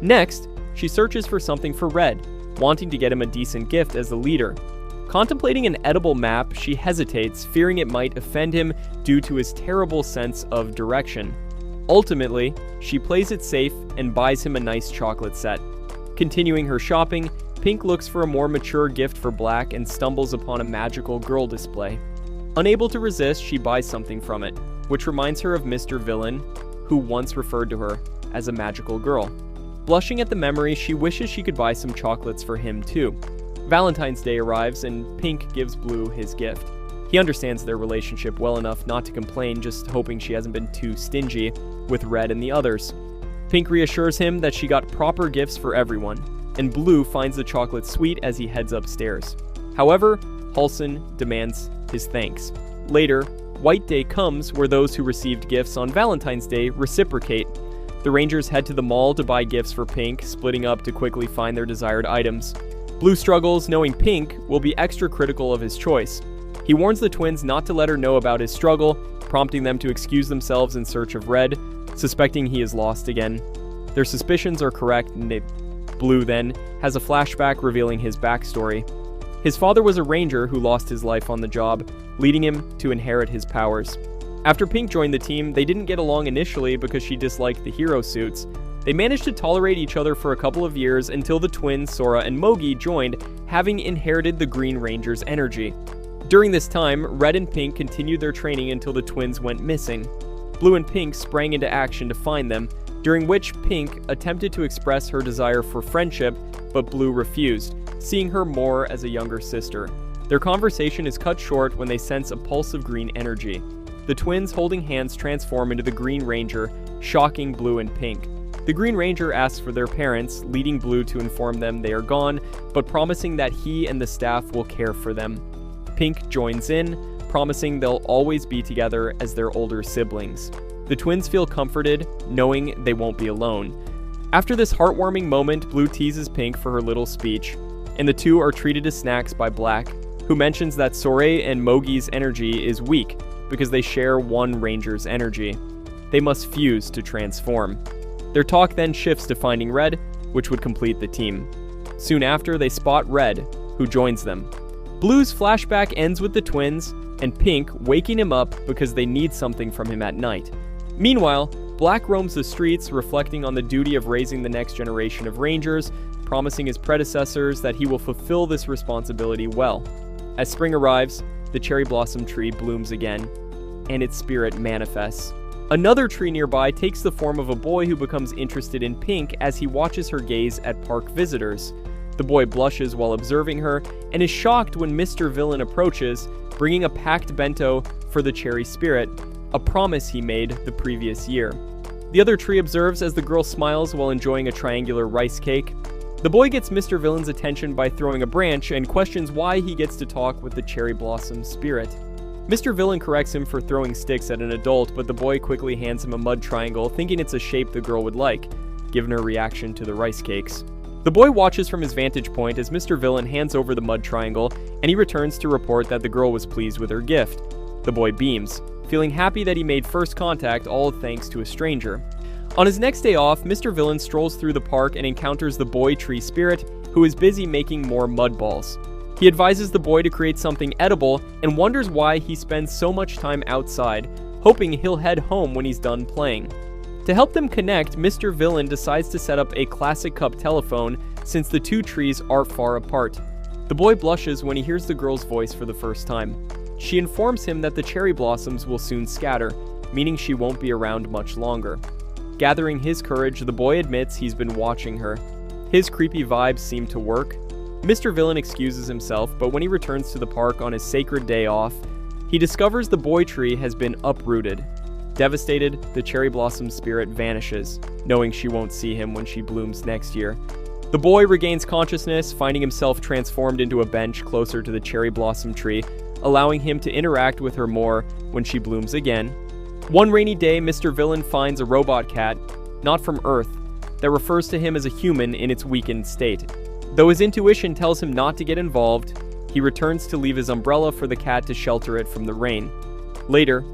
Next, she searches for something for Red, wanting to get him a decent gift as the leader. Contemplating an edible map, she hesitates, fearing it might offend him due to his terrible sense of direction. Ultimately, she plays it safe and buys him a nice chocolate set. Continuing her shopping, Pink looks for a more mature gift for Black and stumbles upon a magical girl display. Unable to resist, she buys something from it, which reminds her of Mr. Villain, who once referred to her as a magical girl. Blushing at the memory, she wishes she could buy some chocolates for him too. Valentine's Day arrives and Pink gives Blue his gift. He understands their relationship well enough not to complain, just hoping she hasn't been too stingy with Red and the others. Pink reassures him that she got proper gifts for everyone, and Blue finds the chocolate sweet as he heads upstairs. However, Halsin demands his thanks. Later, White Day comes where those who received gifts on Valentine's Day reciprocate. The Rangers head to the mall to buy gifts for Pink, splitting up to quickly find their desired items. Blue struggles, knowing Pink will be extra critical of his choice. He warns the twins not to let her know about his struggle, prompting them to excuse themselves in search of Red, suspecting he is lost again. Their suspicions are correct, and Blue then has a flashback revealing his backstory. His father was a ranger who lost his life on the job, leading him to inherit his powers. After Pink joined the team, they didn't get along initially because she disliked the hero suits. They managed to tolerate each other for a couple of years until the twins Sora and Mogi joined, having inherited the Green Ranger's energy. During this time, Red and Pink continued their training until the twins went missing. Blue and Pink sprang into action to find them, during which Pink attempted to express her desire for friendship, but Blue refused, seeing her more as a younger sister. Their conversation is cut short when they sense a pulse of green energy. The twins holding hands transform into the Green Ranger, shocking Blue and Pink. The Green Ranger asks for their parents, leading Blue to inform them they are gone, but promising that he and the staff will care for them. Pink joins in, promising they'll always be together as their older siblings. The twins feel comforted, knowing they won't be alone. After this heartwarming moment, Blue teases Pink for her little speech, and the two are treated as snacks by Black, who mentions that Sora and Mogi's energy is weak because they share one Ranger's energy. They must fuse to transform. Their talk then shifts to finding Red, which would complete the team. Soon after, they spot Red, who joins them. Blue's flashback ends with the twins, and Pink waking him up because they need something from him at night. Meanwhile, Black roams the streets, reflecting on the duty of raising the next generation of Rangers, promising his predecessors that he will fulfill this responsibility well. As spring arrives, the cherry blossom tree blooms again, and its spirit manifests. Another tree nearby takes the form of a boy who becomes interested in Pink as he watches her gaze at park visitors. The boy blushes while observing her, and is shocked when Mr. Villain approaches, bringing a packed bento for the cherry spirit, a promise he made the previous year. The other tree observes as the girl smiles while enjoying a triangular rice cake. The boy gets Mr. Villain's attention by throwing a branch and questions why he gets to talk with the cherry blossom spirit. Mr. Villain corrects him for throwing sticks at an adult, but the boy quickly hands him a mud triangle, thinking it's a shape the girl would like, given her reaction to the rice cakes. The boy watches from his vantage point as Mr. Villain hands over the mud triangle, and he returns to report that the girl was pleased with her gift. The boy beams, feeling happy that he made first contact, all thanks to a stranger. On his next day off, Mr. Villain strolls through the park and encounters the boy tree spirit, who is busy making more mud balls. He advises the boy to create something edible and wonders why he spends so much time outside, hoping he'll head home when he's done playing. To help them connect, Mr. Villain decides to set up a classic cup telephone since the two trees are far apart. The boy blushes when he hears the girl's voice for the first time. She informs him that the cherry blossoms will soon scatter, meaning she won't be around much longer. Gathering his courage, the boy admits he's been watching her. His creepy vibes seem to work. Mr. Villain excuses himself, but when he returns to the park on his sacred day off, he discovers the boy tree has been uprooted. Devastated, the cherry blossom spirit vanishes, knowing she won't see him when she blooms next year. The boy regains consciousness, finding himself transformed into a bench closer to the cherry blossom tree, allowing him to interact with her more when she blooms again. One rainy day, Mr. Villain finds a robot cat, not from Earth, that refers to him as a human in its weakened state. Though his intuition tells him not to get involved, he returns to leave his umbrella for the cat to shelter it from the rain. Later,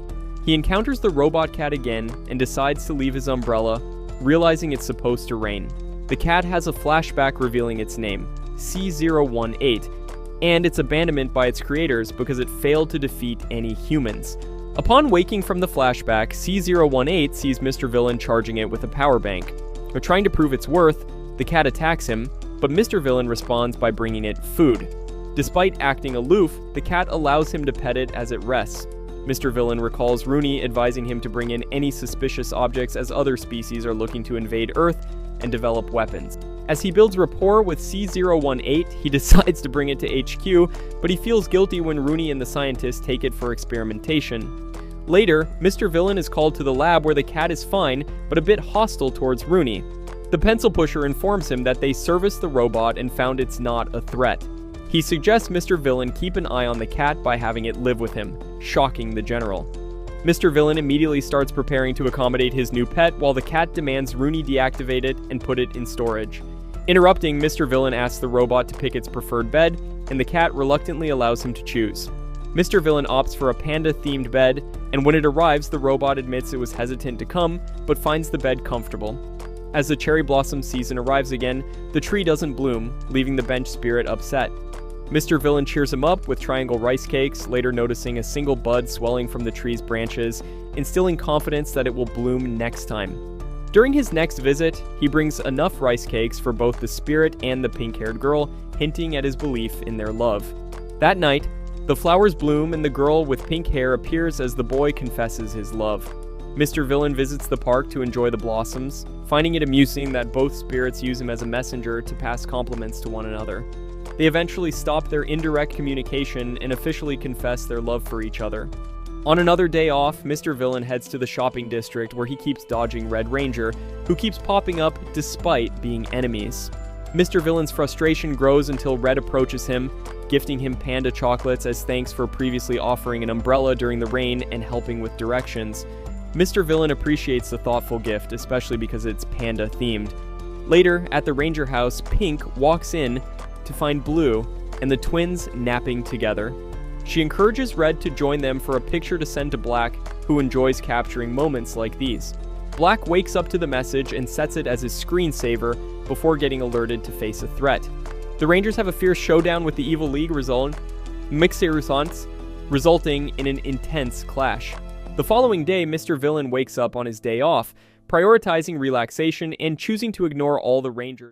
he encounters the robot cat again and decides to leave his umbrella, realizing it's supposed to rain. The cat has a flashback revealing its name, C018, and its abandonment by its creators because it failed to defeat any humans. Upon waking from the flashback, C018 sees Mr. Villain charging it with a power bank. But trying to prove its worth, the cat attacks him, but Mr. Villain responds by bringing it food. Despite acting aloof, the cat allows him to pet it as it rests. Mr. Villain recalls Rooney advising him to bring in any suspicious objects as other species are looking to invade Earth and develop weapons. As he builds rapport with C018, he decides to bring it to HQ, but he feels guilty when Rooney and the scientists take it for experimentation. Later, Mr. Villain is called to the lab where the cat is fine, but a bit hostile towards Rooney. The pencil pusher informs him that they serviced the robot and found it's not a threat. He suggests Mr. Villain keep an eye on the cat by having it live with him, shocking the general. Mr. Villain immediately starts preparing to accommodate his new pet while the cat demands Rooney deactivate it and put it in storage. Interrupting, Mr. Villain asks the robot to pick its preferred bed, and the cat reluctantly allows him to choose. Mr. Villain opts for a panda-themed bed, and when it arrives, the robot admits it was hesitant to come, but finds the bed comfortable. As the cherry blossom season arrives again, the tree doesn't bloom, leaving the bench spirit upset. Mr. Villain cheers him up with triangle rice cakes, later noticing a single bud swelling from the tree's branches, instilling confidence that it will bloom next time. During his next visit, he brings enough rice cakes for both the spirit and the pink-haired girl, hinting at his belief in their love. That night, the flowers bloom and the girl with pink hair appears as the boy confesses his love. Mr. Villain visits the park to enjoy the blossoms, finding it amusing that both spirits use him as a messenger to pass compliments to one another. They eventually stop their indirect communication and officially confess their love for each other. On another day off, Mr. Villain heads to the shopping district where he keeps dodging Red Ranger, who keeps popping up despite being enemies. Mr. Villain's frustration grows until Red approaches him, gifting him panda chocolates as thanks for previously offering an umbrella during the rain and helping with directions. Mr. Villain appreciates the thoughtful gift, especially because it's panda-themed. Later, at the Ranger house, Pink walks in to find Blue and the twins napping together. She encourages Red to join them for a picture to send to Black, who enjoys capturing moments like these. Black wakes up to the message and sets it as his screensaver before getting alerted to face a threat. The Rangers have a fierce showdown with the Evil League Mixerusants, resulting in an intense clash. The following day, Mr. Villain wakes up on his day off, prioritizing relaxation and choosing to ignore all the Rangers.